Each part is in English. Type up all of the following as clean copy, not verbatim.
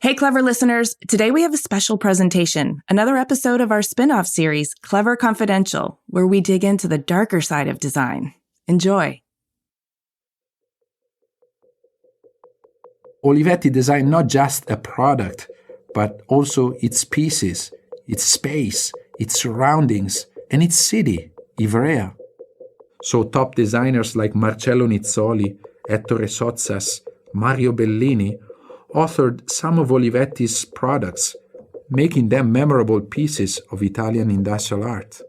Hey, Clever listeners. Today we have a special presentation, another episode of our spin-off series, Clever Confidential, where we dig into the darker side of design. Enjoy. Olivetti designed not just a product, but also its pieces, its space, its surroundings, and its city, Ivrea. So top designers like Marcello Nizzoli, Ettore Sozzas, Mario Bellini authored some of Olivetti's products, making them memorable pieces of Italian industrial art.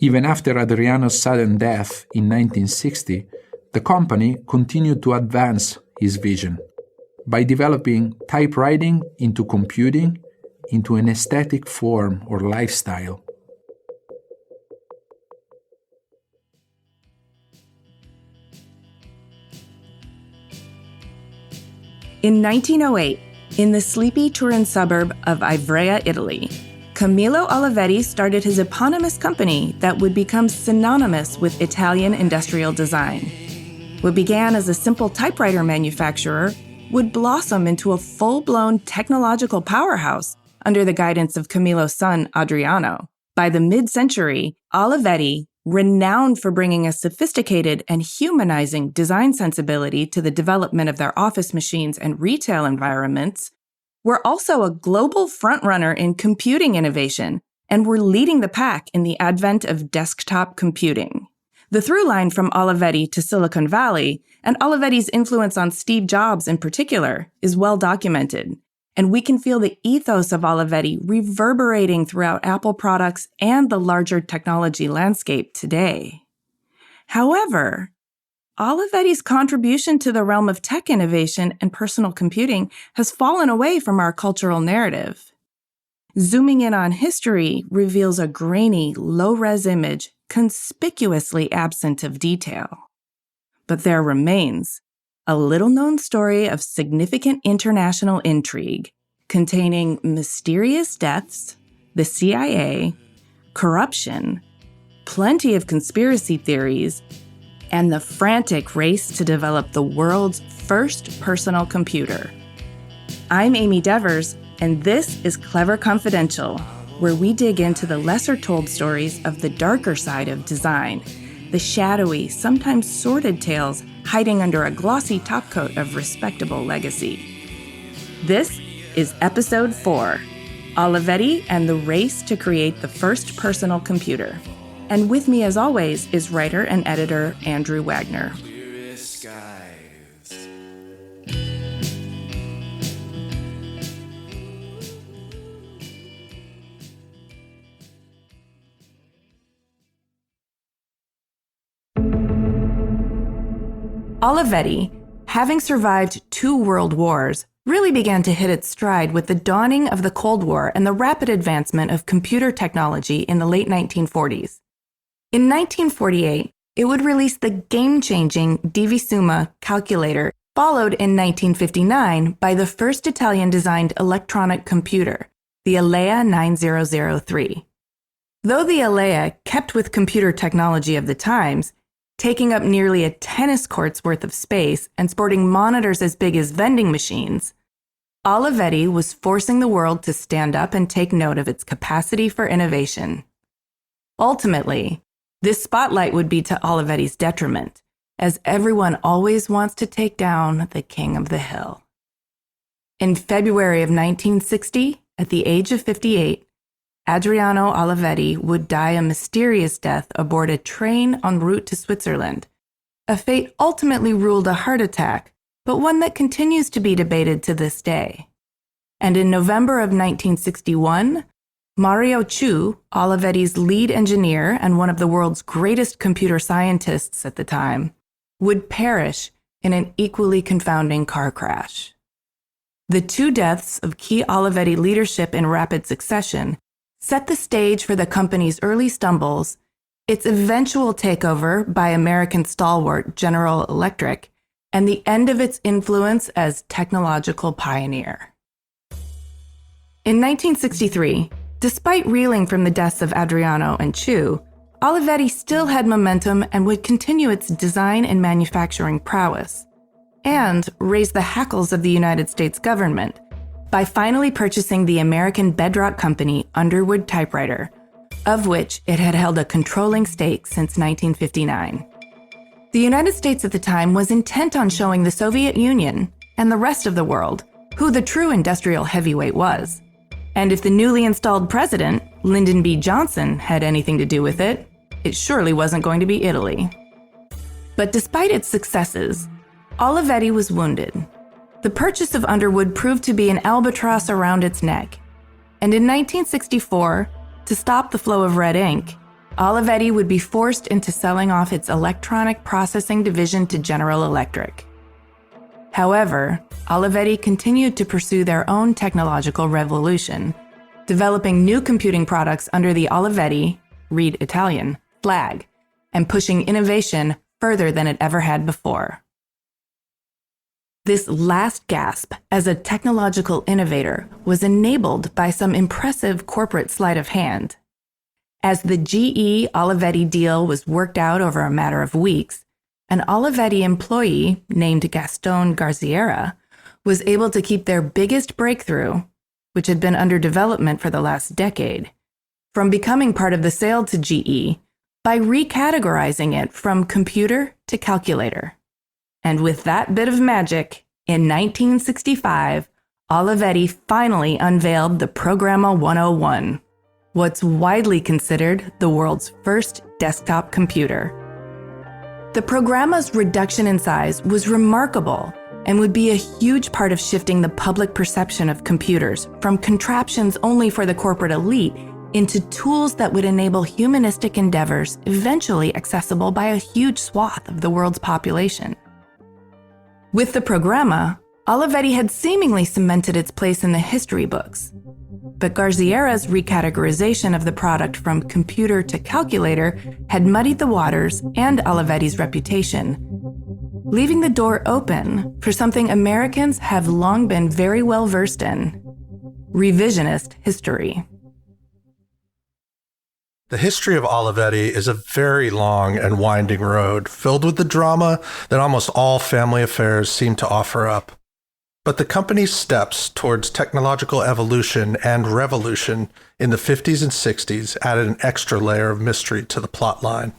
Even after Adriano's sudden death in 1960, the company continued to advance his vision by developing typewriting into computing, into an aesthetic form or lifestyle. In 1908, in the sleepy Turin suburb of Ivrea, Italy, Camillo Olivetti started his eponymous company that would become synonymous with Italian industrial design. What began as a simple typewriter manufacturer would blossom into a full-blown technological powerhouse under the guidance of Camillo's son, Adriano. By the mid-century, Olivetti, renowned for bringing a sophisticated and humanizing design sensibility to the development of their office machines and retail environments, were also a global frontrunner in computing innovation and were leading the pack in the advent of desktop computing. The through line from Olivetti to Silicon Valley, and Olivetti's influence on Steve Jobs in particular, is well documented, and we can feel the ethos of Olivetti reverberating throughout Apple products and the larger technology landscape today. However, Olivetti's contribution to the realm of tech innovation and personal computing has fallen away from our cultural narrative. Zooming in on history reveals a grainy, low-res image conspicuously absent of detail. But there remains a little-known story of significant international intrigue containing mysterious deaths, the CIA, corruption, plenty of conspiracy theories, and the frantic race to develop the world's first personal computer. I'm Amy Devers, and this is Clever Confidential, where we dig into the lesser-told stories of the darker side of design, the shadowy, sometimes sordid tales hiding under a glossy topcoat of respectable legacy. This is Episode 4, Olivetti and the Race to Create the First Personal Computer. And with me, as always, is writer and editor Andrew Wagner. Olivetti, having survived 2 world wars, really began to hit its stride with the dawning of the Cold War and the rapid advancement of computer technology in the late 1940s. In 1948, it would release the game-changing Divisumma calculator, followed in 1959 by the first Italian-designed electronic computer, the Alea 9003. Though the Alea kept with computer technology of the times, taking up nearly a tennis court's worth of space and sporting monitors as big as vending machines, Olivetti was forcing the world to stand up and take note of its capacity for innovation. Ultimately, this spotlight would be to Olivetti's detriment, as everyone always wants to take down the king of the hill. In February of 1960, at the age of 58, Adriano Olivetti would die a mysterious death aboard a train en route to Switzerland, a fate ultimately ruled a heart attack, but one that continues to be debated to this day. And in November of 1961, Mario Tchou, Olivetti's lead engineer and one of the world's greatest computer scientists at the time, would perish in an equally confounding car crash. The 2 deaths of key Olivetti leadership in rapid succession set the stage for the company's early stumbles, its eventual takeover by American stalwart General Electric, and the end of its influence as technological pioneer. In 1963, despite reeling from the deaths of Adriano and Tchou, Olivetti still had momentum and would continue its design and manufacturing prowess, and raise the hackles of the United States government by finally purchasing the American bedrock company Underwood Typewriter, of which it had held a controlling stake since 1959. The United States at the time was intent on showing the Soviet Union and the rest of the world who the true industrial heavyweight was. And if the newly installed president, Lyndon B. Johnson, had anything to do with it, it surely wasn't going to be Italy. But despite its successes, Olivetti was wounded. The purchase of Underwood proved to be an albatross around its neck. And in 1964, to stop the flow of red ink, Olivetti would be forced into selling off its electronic processing division to General Electric. However, Olivetti continued to pursue their own technological revolution, developing new computing products under the Olivetti, read Italian, flag, and pushing innovation further than it ever had before. This last gasp as a technological innovator was enabled by some impressive corporate sleight of hand. As the GE-Olivetti deal was worked out over a matter of weeks, an Olivetti employee named Gaston Garziera was able to keep their biggest breakthrough, which had been under development for the last decade, from becoming part of the sale to GE by recategorizing it from computer to calculator. And with that bit of magic, in 1965, Olivetti finally unveiled the Programma 101, what's widely considered the world's first desktop computer. The Programma's reduction in size was remarkable and would be a huge part of shifting the public perception of computers from contraptions only for the corporate elite into tools that would enable humanistic endeavors eventually accessible by a huge swath of the world's population. With the Programma, Olivetti had seemingly cemented its place in the history books. But Garziera's recategorization of the product from computer to calculator had muddied the waters and Olivetti's reputation, leaving the door open for something Americans have long been very well versed in: revisionist history. The history of Olivetti is a very long and winding road, filled with the drama that almost all family affairs seem to offer up. But the company's steps towards technological evolution and revolution in the 50s and 60s added an extra layer of mystery to the plotline.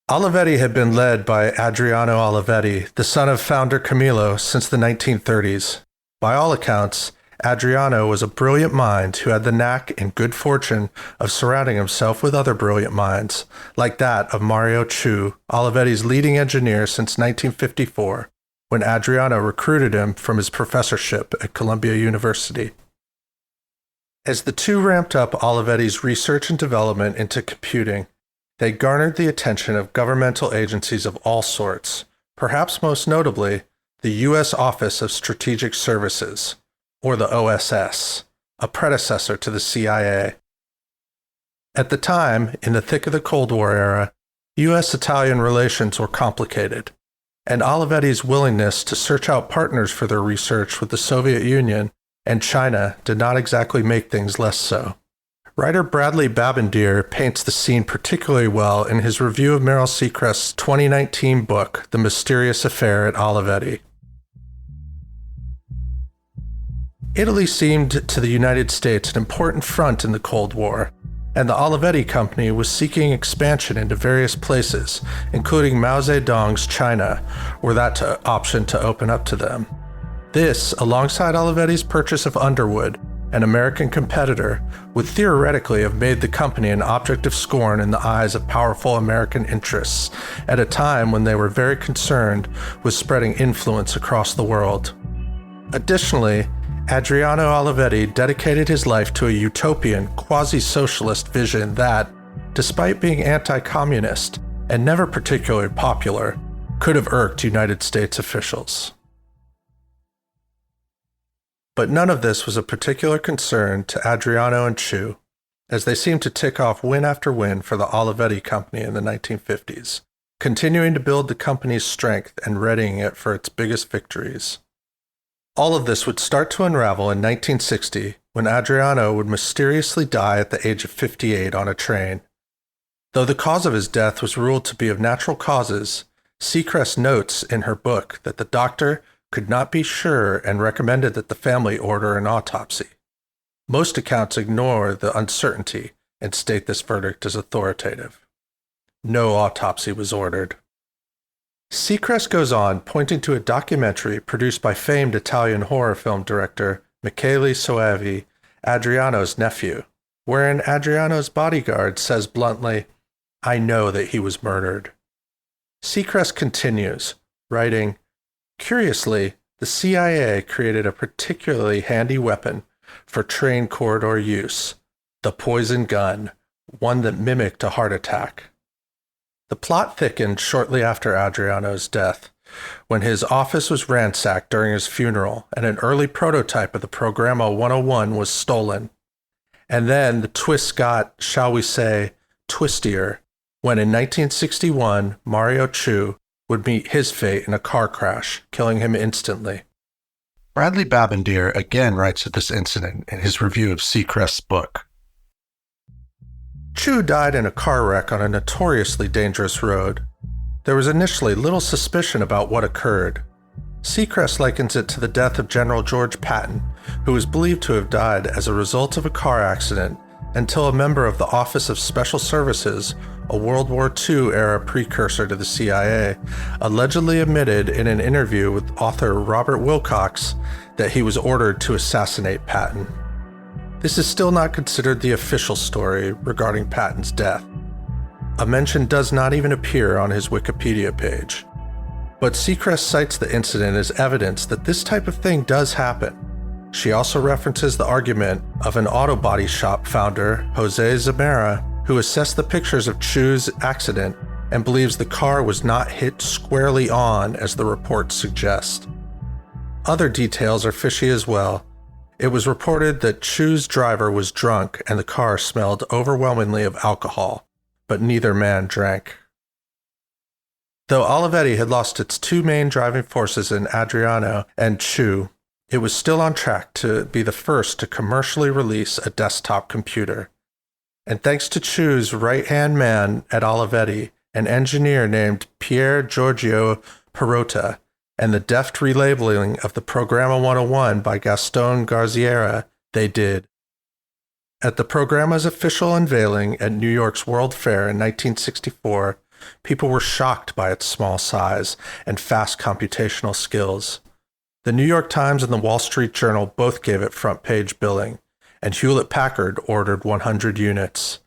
Olivetti had been led by Adriano Olivetti, the son of founder Camillo, since the 1930s. By all accounts, Adriano was a brilliant mind who had the knack and good fortune of surrounding himself with other brilliant minds, like that of Mario Tchou, Olivetti's leading engineer since 1954, when Adriano recruited him from his professorship at Columbia University. As the two ramped up Olivetti's research and development into computing, they garnered the attention of governmental agencies of all sorts, perhaps most notably the U.S. Office of Strategic Services, or the OSS, a predecessor to the CIA. At the time, in the thick of the Cold War era, U.S.-Italian relations were complicated, and Olivetti's willingness to search out partners for their research with the Soviet Union and China did not exactly make things less so. Writer Bradley Babandier paints the scene particularly well in his review of Meryl Seacrest's 2019 book, The Mysterious Affair at Olivetti. Italy seemed to the United States an important front in the Cold War, and the Olivetti Company was seeking expansion into various places, including Mao Zedong's China, were that option to open up to them. This, alongside Olivetti's purchase of Underwood, an American competitor, would theoretically have made the company an object of scorn in the eyes of powerful American interests, at a time when they were very concerned with spreading influence across the world. Additionally, Adriano Olivetti dedicated his life to a utopian, quasi-socialist vision that, despite being anti-communist and never particularly popular, could have irked United States officials. But none of this was a particular concern to Adriano and Tchou, as they seemed to tick off win after win for the Olivetti Company in the 1950s, continuing to build the company's strength and readying it for its biggest victories. All of this would start to unravel in 1960 when Adriano would mysteriously die at the age of 58 on a train. Though the cause of his death was ruled to be of natural causes, Seacrest notes in her book that the doctor could not be sure and recommended that the family order an autopsy. Most accounts ignore the uncertainty and state this verdict as authoritative. No autopsy was ordered. Secrecy goes on, pointing to a documentary produced by famed Italian horror film director Michele Soavi, Adriano's nephew, wherein Adriano's bodyguard says bluntly, "I know that he was murdered." Secrecy continues, writing, "Curiously, the CIA created a particularly handy weapon for train corridor use, the poison gun, one that mimicked a heart attack." The plot thickened shortly after Adriano's death, when his office was ransacked during his funeral and an early prototype of the Programma 101 was stolen. And then the twist got, shall we say, twistier, when in 1961, Mario Tchou would meet his fate in a car crash, killing him instantly. Bradley Babandir again writes of this incident in his review of Secrecy's book. Tchou died in a car wreck on a notoriously dangerous road. There was initially little suspicion about what occurred. Secrecy likens it to the death of General George Patton, who was believed to have died as a result of a car accident, until a member of the Office of Special Services, a World War II-era precursor to the CIA, allegedly admitted in an interview with author Robert Wilcox that he was ordered to assassinate Patton. This is still not considered the official story regarding Patton's death. A mention does not even appear on his Wikipedia page. But Secrecy cites the incident as evidence that this type of thing does happen. She also references the argument of an auto body shop founder, Jose Zamora, who assessed the pictures of Tchou's accident and believes the car was not hit squarely on as the reports suggest. Other details are fishy as well. It was reported that Tchou's driver was drunk and the car smelled overwhelmingly of alcohol, but neither man drank. Though Olivetti had lost its two main driving forces in Adriano and Tchou, it was still on track to be the first to commercially release a desktop computer. And thanks to Tchou's right-hand man at Olivetti, an engineer named Pier Giorgio Perrotta, and the deft relabeling of the Programma 101 by Gaston Garziera, they did. At the Programma's official unveiling at New York's World Fair in 1964, people were shocked by its small size and fast computational skills. The New York Times and the Wall Street Journal both gave it front-page billing, and Hewlett-Packard ordered 100 units.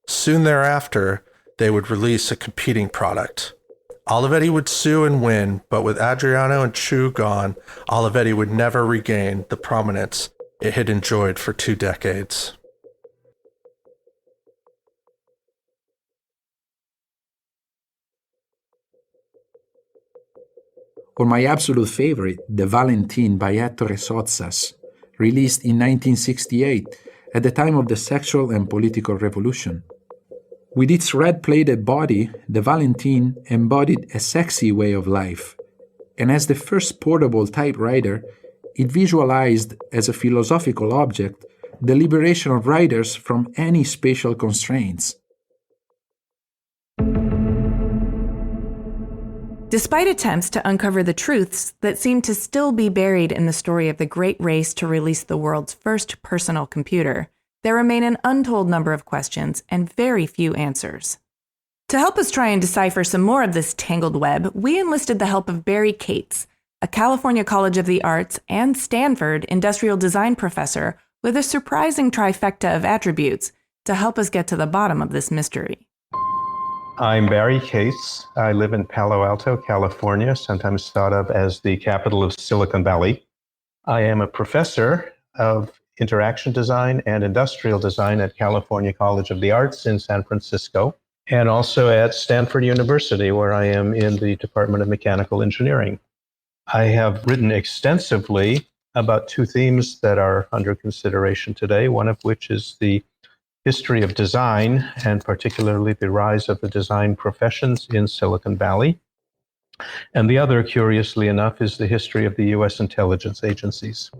Soon thereafter, they would release a competing product. Olivetti would sue and win, but with Adriano and Tchou gone, Olivetti would never regain the prominence it had enjoyed for 2 decades. Or my absolute favorite, The Valentine by Ettore Sottsass, released in 1968 at the time of the sexual and political revolution. With its red-plated body, the Valentine embodied a sexy way of life, and as the first portable typewriter, it visualized as a philosophical object the liberation of writers from any spatial constraints. Despite attempts to uncover the truths that seem to still be buried in the story of the great race to release the world's first personal computer, there remain an untold number of questions and very few answers. To help us try and decipher some more of this tangled web, we enlisted the help of Barry Katz, a California College of the Arts and Stanford industrial design professor with a surprising trifecta of attributes, to help us get to the bottom of this mystery. I'm Barry Katz. I live in Palo Alto, California, sometimes thought of as the capital of Silicon Valley. I am a professor of interaction design and industrial design at California College of the Arts in San Francisco, and also at Stanford University, where I am in the Department of Mechanical Engineering. I have written extensively about 2 themes that are under consideration today, one of which is the history of design, and particularly the rise of the design professions in Silicon Valley. And the other, curiously enough, is the history of the U.S. intelligence agencies.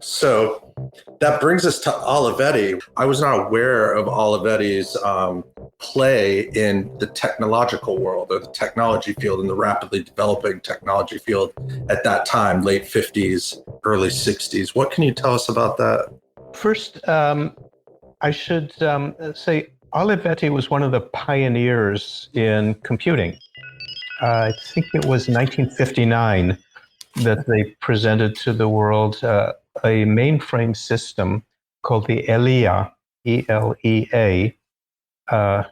So that brings us to Olivetti. I was not aware of Olivetti's play in the technological world or the technology field, in the rapidly developing technology field at that time, late 50s, early 60s. What can you tell us about that? First, I should say Olivetti was one of the pioneers in computing. I think it was 1959 that they presented to the world a mainframe system called the ELEA, E-L-E-A,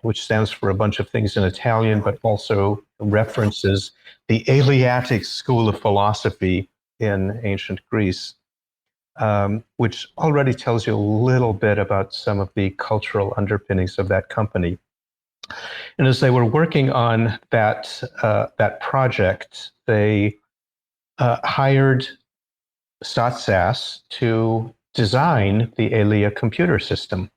which stands for a bunch of things in Italian, but also references the Eleatic school of philosophy in ancient Greece, which already tells you a little bit about some of the cultural underpinnings of that company. And as they were working on that project, they hired Satsas to design the ELEA computer system.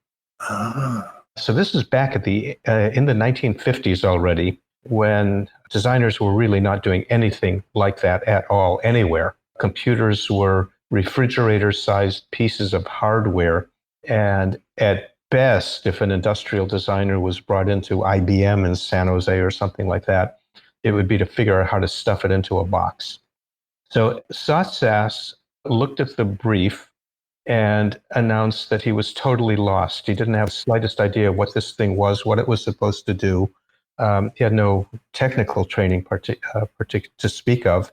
So this is back at in the 1950s already, when designers were really not doing anything like that at all anywhere. Computers were refrigerator-sized pieces of hardware, and at best, if an industrial designer was brought into IBM in San Jose or something like that, it would be to figure out how to stuff it into a box. So Satsas looked at the brief and announced that he was totally lost. He didn't have the slightest idea what this thing was, what it was supposed to do. He had no technical training to speak of,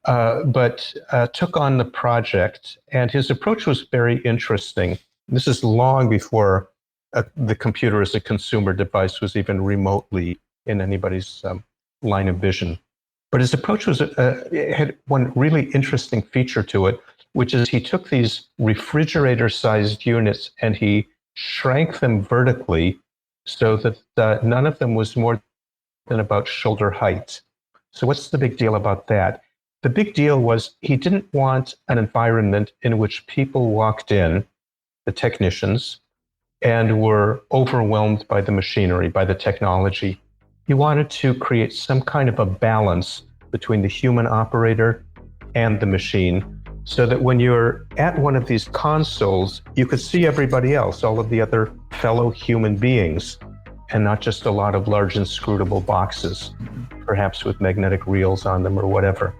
but took on the project. And his approach was very interesting. This is long before the computer as a consumer device was even remotely in anybody's line of vision. But his approach had one really interesting feature to it, which is he took these refrigerator-sized units and he shrank them vertically so that none of them was more than about shoulder height. So what's the big deal about that? The big deal was he didn't want an environment in which people walked in, the technicians, and were overwhelmed by the machinery, by the technology. He wanted to create some kind of a balance between the human operator and the machine, so that when you're at one of these consoles, you could see everybody else, all of the other fellow human beings, and not just a lot of large inscrutable boxes, perhaps with magnetic reels on them or whatever.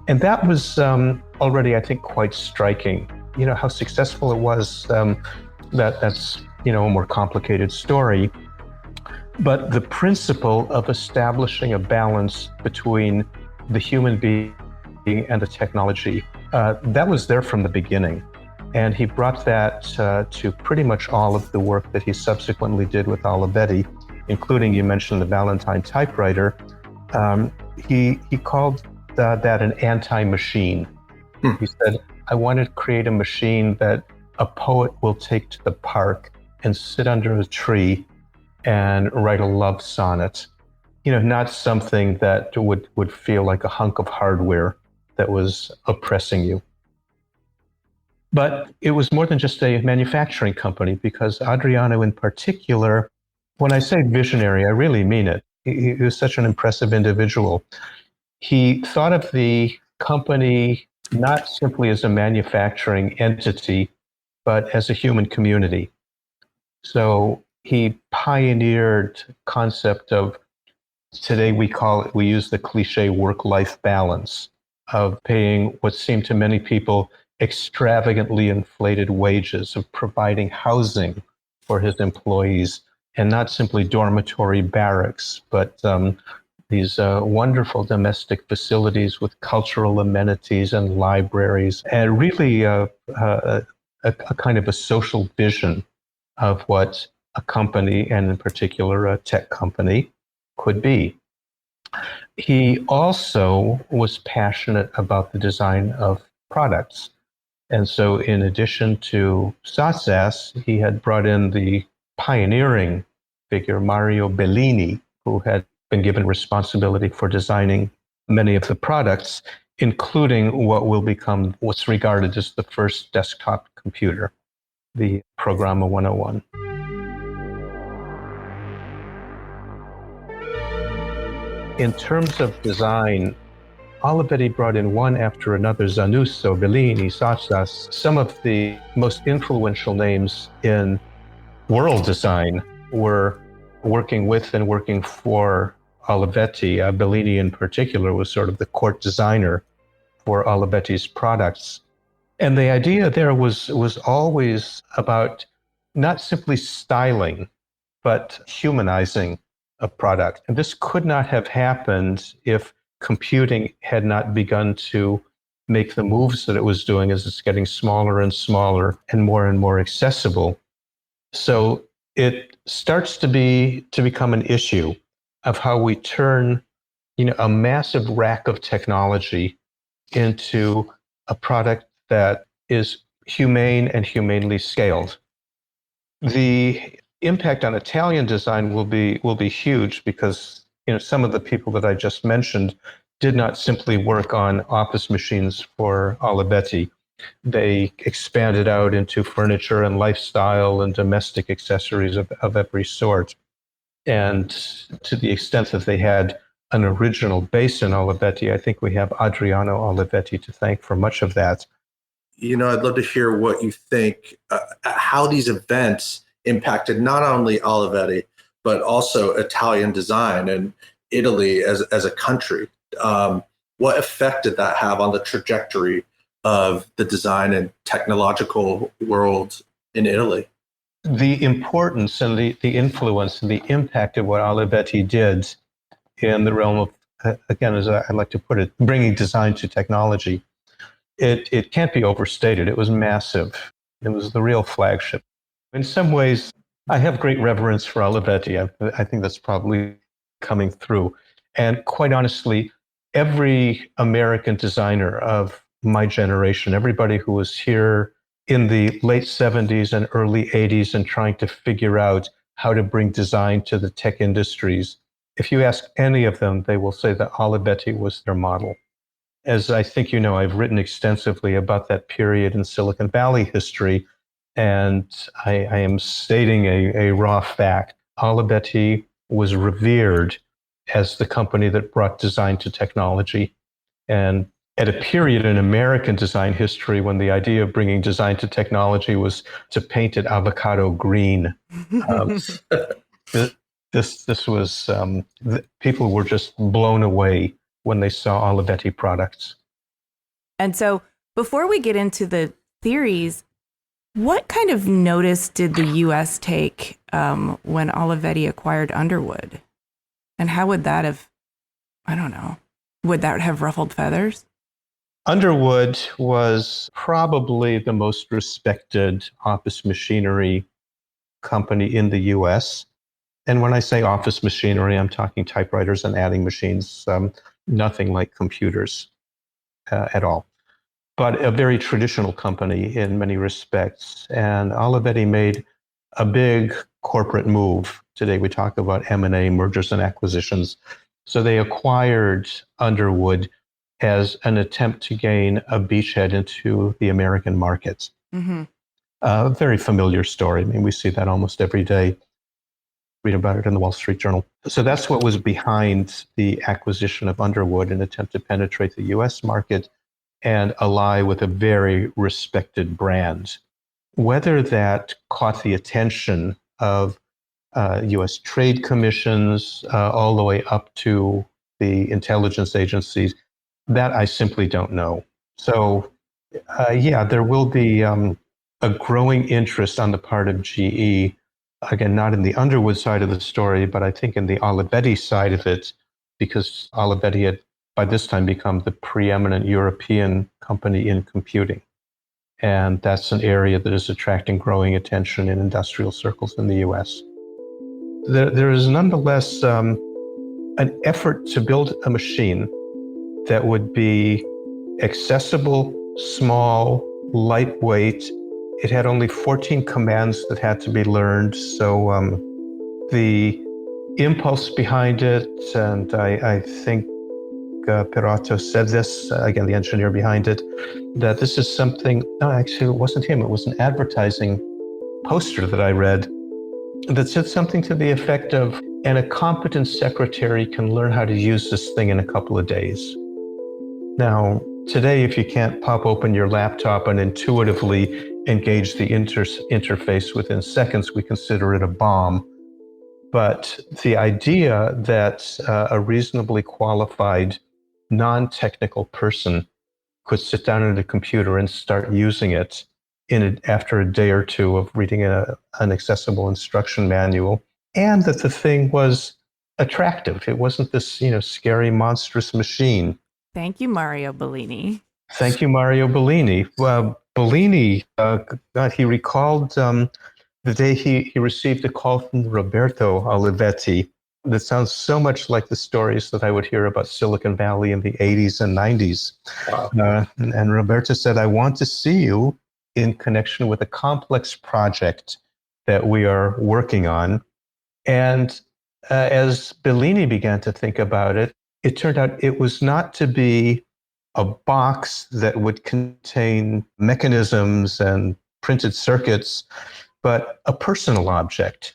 And that was already, I think, quite striking. You know, how successful it was, that's, you know, a more complicated story. But the principle of establishing a balance between the human being and the technology, that was there from the beginning. And he brought that to pretty much all of the work that he subsequently did with Olivetti, including, you mentioned the Valentine typewriter. He called that an anti-machine. He said, I want to create a machine that a poet will take to the park and sit under a tree and write a love sonnet. You know, not something that would feel like a hunk of hardware that was oppressing you. But it was more than just a manufacturing company, because Adriano in particular, when I say visionary, I really mean it. He was such an impressive individual. He thought of the company not simply as a manufacturing entity, but as a human community. So he pioneered concept of, today we use the cliche work-life balance of paying what seemed to many people extravagantly inflated wages, of providing housing for his employees, and not simply dormitory barracks, but these wonderful domestic facilities with cultural amenities and libraries, and really a kind of a social vision of what a company, and in particular a tech company, could be. He also was passionate about the design of products. And so in addition to Satsas, he had brought in the pioneering figure, Mario Bellini, who had been given responsibility for designing many of the products, including what will become what's regarded as the first desktop computer, the Programma 101. In terms of design, Olivetti brought in one after another, Zanusso, Bellini, Satsas, some of the most influential names in world design were working with and working for Olivetti. Bellini in particular was sort of the court designer for Olivetti's products. And the idea there was always about not simply styling, but humanizing a product. And this could not have happened if computing had not begun to make the moves that it was doing as it's getting smaller and smaller and more accessible. So it starts to become an issue of how we turn, a massive rack of technology into a product that is humane and humanely scaled. The impact on Italian design will be huge because some of the people that I just mentioned did not simply work on office machines for Olivetti. They expanded out into furniture and lifestyle and domestic accessories of every sort. And to the extent that they had an original base in Olivetti, I think we have Adriano Olivetti to thank for much of that. I'd love to hear what you think, how these events impacted not only Olivetti, but also Italian design and Italy as a country. What effect did that have on the trajectory of the design and technological world in Italy? The importance and the influence and the impact of what Olivetti did in the realm of, again, as I like to put it, bringing design to technology, it can't be overstated. It was massive. It was the real flagship. In some ways, I have great reverence for Olivetti. I think that's probably coming through. And quite honestly, every American designer of my generation, everybody who was here in the late 70s and early 80s and trying to figure out how to bring design to the tech industries, if you ask any of them, they will say that Olivetti was their model. As I think you know, I've written extensively about that period in Silicon Valley history, and I am stating a raw fact. Olivetti was revered as the company that brought design to technology. And at a period in American design history when the idea of bringing design to technology was to paint it avocado green, this was, people were just blown away when they saw Olivetti products. And so before we get into the theories, what kind of notice did the U.S. take when Olivetti acquired Underwood? And how would that have, would that have ruffled feathers? Underwood was probably the most respected office machinery company in the U.S. And when I say office machinery, I'm talking typewriters and adding machines, nothing like computers at all. But a very traditional company in many respects. And Olivetti made a big corporate move. Today we talk about M&A, mergers and acquisitions. So they acquired Underwood as an attempt to gain a beachhead into the American markets. Mm-hmm. A very familiar story. I mean, we see that almost every day. Read about it in the Wall Street Journal. So that's what was behind the acquisition of Underwood, an attempt to penetrate the U.S. market and ally with a very respected brand. Whether that caught the attention of U.S. trade commissions all the way up to the intelligence agencies, that I simply don't know. So, there will be a growing interest on the part of GE, again, not in the Underwood side of the story, but I think in the Olivetti side of it, because Olivetti had by this time become the preeminent European company in computing. And that's an area that is attracting growing attention in industrial circles in the US. There is nonetheless an effort to build a machine that would be accessible, small, lightweight. It had only 14 commands that had to be learned. So the impulse behind it, and I think Perotto said this, again, the engineer behind it, that this is something, no, actually it wasn't him, it was an advertising poster that I read that said something to the effect of, and a competent secretary can learn how to use this thing in a couple of days. Now, today, if you can't pop open your laptop and intuitively engage the interface within seconds, we consider it a bomb. But the idea that a reasonably qualified, non-technical person could sit down at a computer and start using it after a day or two of reading an accessible instruction manual, and that the thing was attractive. It wasn't this, scary, monstrous machine. Thank you, Mario Bellini. Thank you, Mario Bellini. Bellini, he recalled the day he received a call from Roberto Olivetti that sounds so much like the stories that I would hear about Silicon Valley in the 80s and 90s. Wow. And Roberto said, I want to see you in connection with a complex project that we are working on. And as Bellini began to think about it, it turned out it was not to be a box that would contain mechanisms and printed circuits, but a personal object,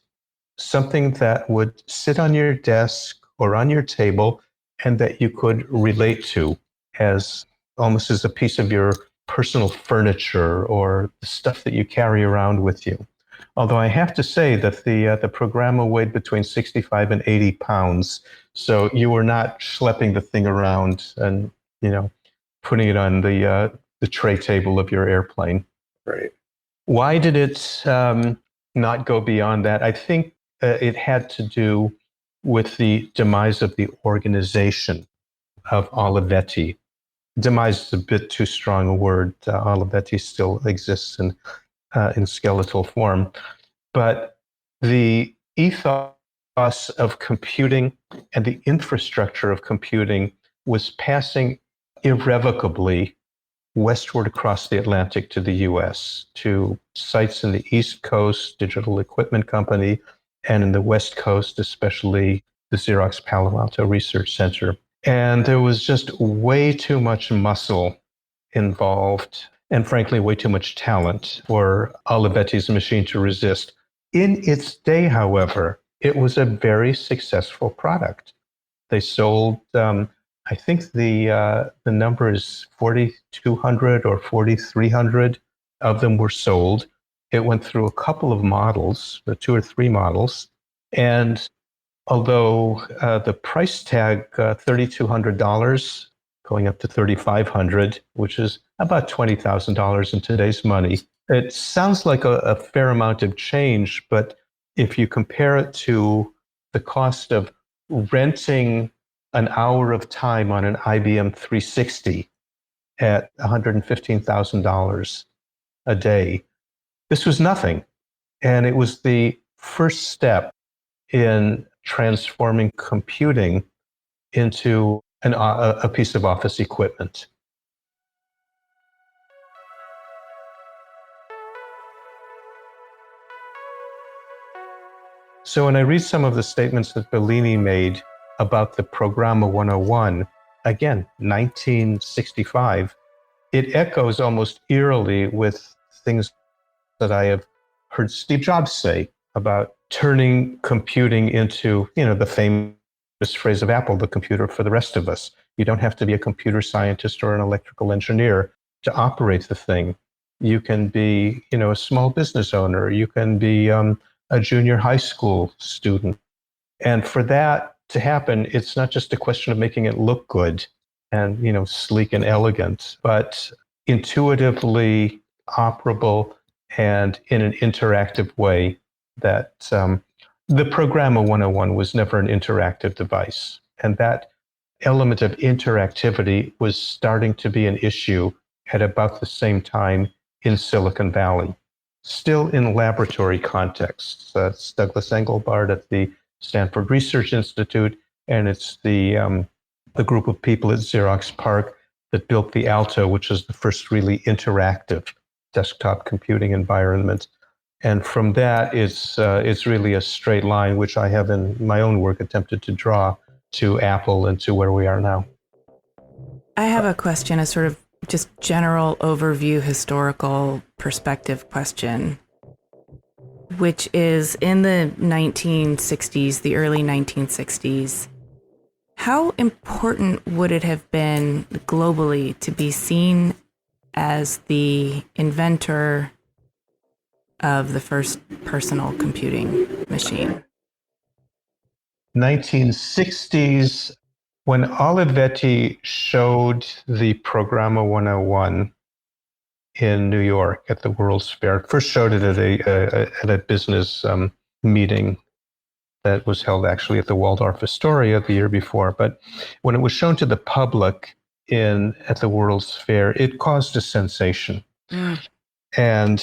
something that would sit on your desk or on your table and that you could relate to as almost as a piece of your personal furniture or the stuff that you carry around with you. Although I have to say that the Programma weighed between 65 and 80 pounds, so you were not schlepping the thing around and putting it on the tray table of your airplane. Right. Why did it not go beyond that? I think it had to do with the demise of the organization of Olivetti. Demise is a bit too strong a word. Olivetti still exists in skeletal form. But the ethos of computing and the infrastructure of computing was passing irrevocably westward across the Atlantic to the US, to sites in the East Coast, Digital Equipment Company, and in the West Coast, especially the Xerox Palo Alto Research Center. And there was just way too much muscle involved, and frankly, way too much talent for Olivetti's machine to resist. In its day, however, it was a very successful product. They sold, I think the number is 4,200 or 4,300 of them were sold. It went through a couple of models, 2 or 3 models. And although the price tag, $3,200, going up to $3,500, which is about $20,000 in today's money, it sounds like a fair amount of change. But if you compare it to the cost of renting an hour of time on an IBM 360 at $115,000 a day, this was nothing. And it was the first step in transforming computing into a piece of office equipment. So when I read some of the statements that Bellini made about the Programma 101, again, 1965, it echoes almost eerily with things that I have heard Steve Jobs say about turning computing into, the famous phrase of Apple, the computer for the rest of us. You don't have to be a computer scientist or an electrical engineer to operate the thing. You can be, a small business owner. You can be a junior high school student. And for that to happen, it's not just a question of making it look good and, sleek and elegant, but intuitively operable and in an interactive way that the Programma 101 was never an interactive device. And that element of interactivity was starting to be an issue at about the same time in Silicon Valley. Still in laboratory contexts. It's Douglas Engelbart at the Stanford Research Institute, and it's the group of people at Xerox PARC that built the Alto, which is the first really interactive desktop computing environment. And from that, it's really a straight line, which I have in my own work attempted to draw to Apple and to where we are now. I have a question, a sort of just general overview, historical perspective question, which is in the 1960s, the early 1960s, how important would it have been globally to be seen as the inventor of the first personal computing machine? 1960s, when Olivetti showed the Programma 101 in New York at the World's Fair, first showed it at a business meeting that was held actually at the Waldorf Astoria the year before. But when it was shown to the public at the World's Fair, it caused a sensation. And,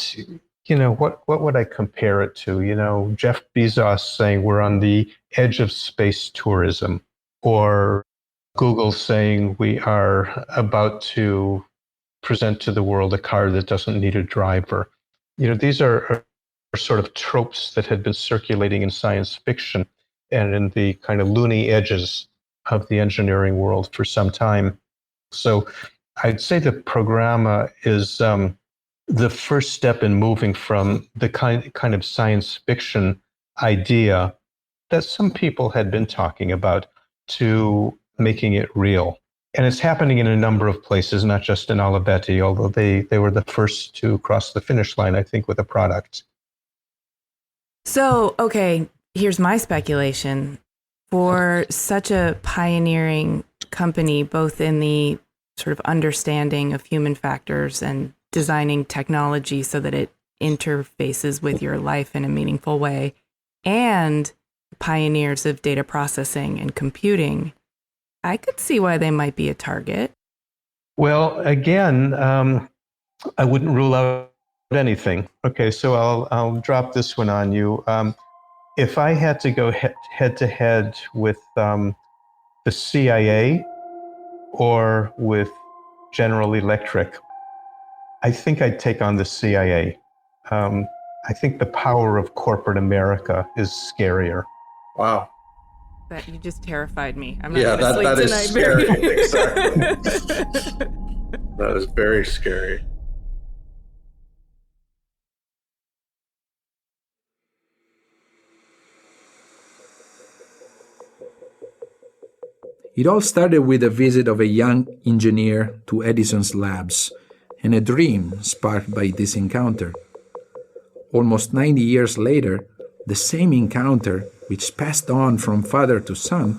what would I compare it to? Jeff Bezos saying we're on the edge of space tourism, or Google saying we are about to present to the world a car that doesn't need a driver. These are sort of tropes that had been circulating in science fiction and in the kind of loony edges of the engineering world for some time. So I'd say the Programma is the first step in moving from the kind of science fiction idea that some people had been talking about to making it real. And it's happening in a number of places, not just in Olivetti, although they were the first to cross the finish line, I think, with a product. So, okay, here's my speculation. For such a pioneering company, both in the sort of understanding of human factors and designing technology so that it interfaces with your life in a meaningful way, and pioneers of data processing and computing, I could see why they might be a target. Well, again, I wouldn't rule out anything. Okay, so I'll drop this one on you. If I had to go head to head with the CIA or with General Electric, I think I'd take on the CIA. I think the power of corporate America is scarier. Wow. That you just terrified me. I'm not that is tonight, scary. Barry. Exactly. That is very scary. It all started with a visit of a young engineer to Edison's labs and a dream sparked by this encounter. Almost 90 years later, the same encounter, which passed on from father to son,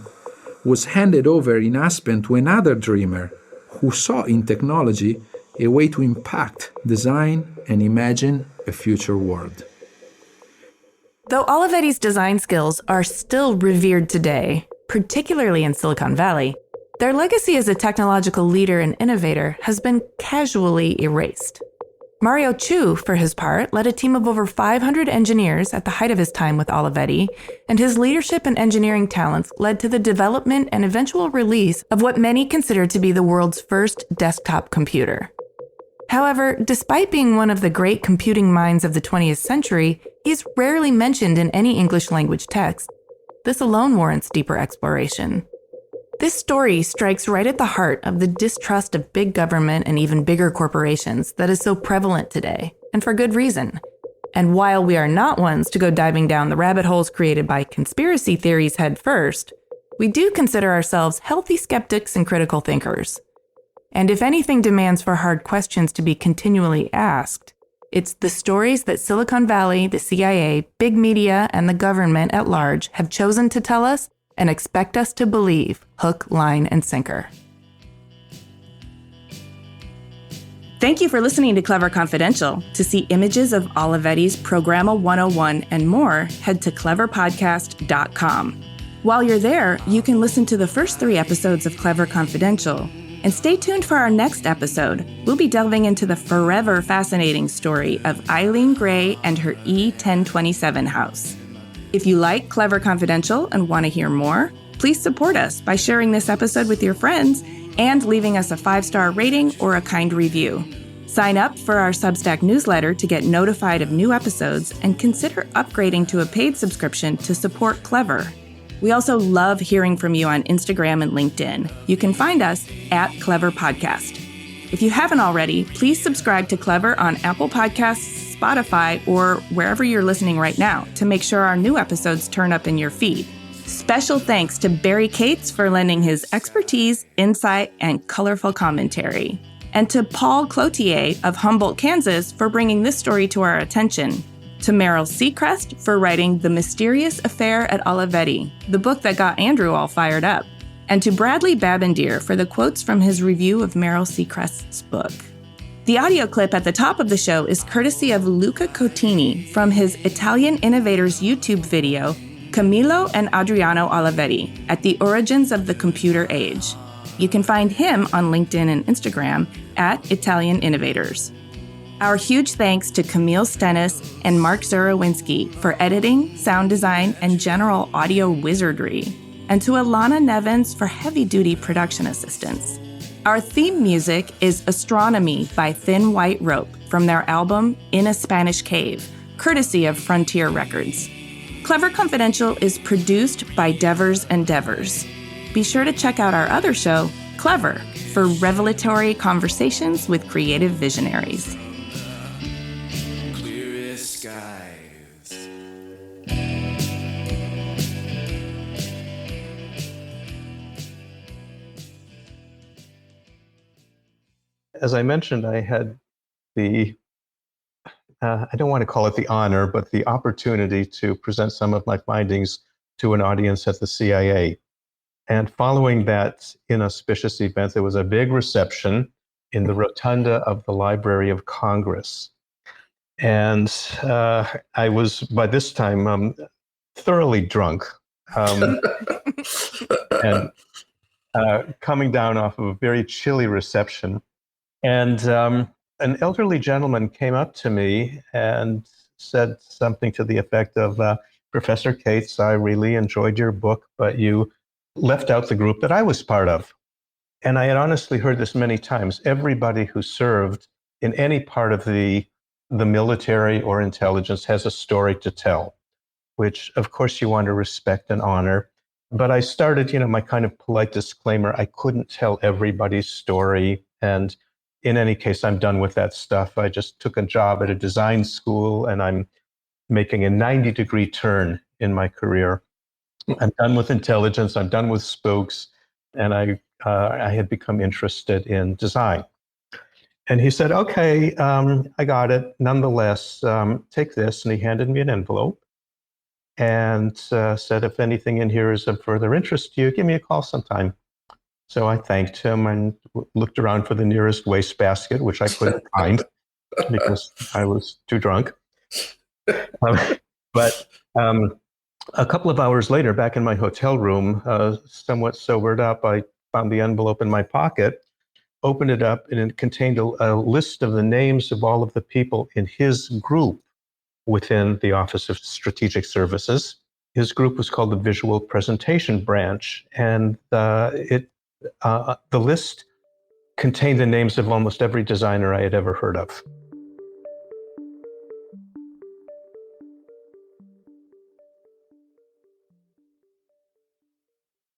was handed over in Aspen to another dreamer who saw in technology a way to impact, design, and imagine a future world. Though Olivetti's design skills are still revered today, particularly in Silicon Valley, their legacy as a technological leader and innovator has been casually erased. Mario Tchou, for his part, led a team of over 500 engineers at the height of his time with Olivetti, and his leadership and engineering talents led to the development and eventual release of what many consider to be the world's first desktop computer. However, despite being one of the great computing minds of the 20th century, he's rarely mentioned in any English language text. This alone warrants deeper exploration. This story strikes right at the heart of the distrust of big government and even bigger corporations that is so prevalent today, and for good reason. And while we are not ones to go diving down the rabbit holes created by conspiracy theories head first, we do consider ourselves healthy skeptics and critical thinkers. And if anything demands for hard questions to be continually asked, it's the stories that Silicon Valley, the CIA, big media, and the government at large have chosen to tell us and expect us to believe, hook, line, and sinker. Thank you for listening to Clever Confidential. To see images of Olivetti's Programma 101 and more, head to cleverpodcast.com. While you're there, you can listen to the first 3 episodes of Clever Confidential. And stay tuned for our next episode. We'll be delving into the forever fascinating story of Eileen Gray and her E1027 house. If you like Clever Confidential and want to hear more, please support us by sharing this episode with your friends and leaving us a 5-star rating or a kind review. Sign up for our Substack newsletter to get notified of new episodes and consider upgrading to a paid subscription to support Clever. We also love hearing from you on Instagram and LinkedIn. You can find us at Clever Podcast. If you haven't already, please subscribe to Clever on Apple Podcasts, Spotify, or wherever you're listening right now to make sure our new episodes turn up in your feed. Special thanks to Barry Katz for lending his expertise, insight, and colorful commentary. And to Paul Cloutier of Humboldt, Kansas for bringing this story to our attention. To Meryl Seacrest for writing The Mysterious Affair at Olivetti, the book that got Andrew all fired up. And to Bradley Babendier for the quotes from his review of Meryl Seacrest's book. The audio clip at the top of the show is courtesy of Luca Cotini from his Italian Innovators YouTube video, Camillo and Adriano Olivetti, at the origins of the computer age. You can find him on LinkedIn and Instagram at Italian Innovators. Our huge thanks to Camille Stennis and Mark Zurowinski for editing, sound design, and general audio wizardry, and to Alana Nevins for heavy-duty production assistance. Our theme music is Astronomy by Thin White Rope from their album In a Spanish Cave, courtesy of Frontier Records. Clever Confidential is produced by Devers and Devers. Be sure to check out our other show, Clever, for revelatory conversations with creative visionaries. As I mentioned, I had the, I don't want to call it the honor, but the opportunity to present some of my findings to an audience at the CIA. And following that inauspicious event, there was a big reception in the rotunda of the Library of Congress. And I was, by this time, thoroughly drunk. And coming down off of a very chilly reception. And an elderly gentleman came up to me and said something to the effect of, Professor Katz, I really enjoyed your book, but you left out the group that I was part of. And I had honestly heard this many times. Everybody who served in any part of the military or intelligence has a story to tell, which of course you want to respect and honor. But I started, my kind of polite disclaimer, I couldn't tell everybody's story. And in any case, I'm done with that stuff. I just took a job at a design school and I'm making a 90-degree turn in my career. I'm done with intelligence. I'm done with spooks. And I had become interested in design. And he said, okay, I got it. Nonetheless, take this. And he handed me an envelope and said, if anything in here is of further interest to you, give me a call sometime. So I thanked him and looked around for the nearest wastebasket, which I couldn't find because I was too drunk. But a couple of hours later, back in my hotel room, somewhat sobered up, I found the envelope in my pocket, opened it up, and it contained a list of the names of all of the people in his group within the Office of Strategic Services. His group was called the Visual Presentation Branch, and the list contained the names of almost every designer I had ever heard of.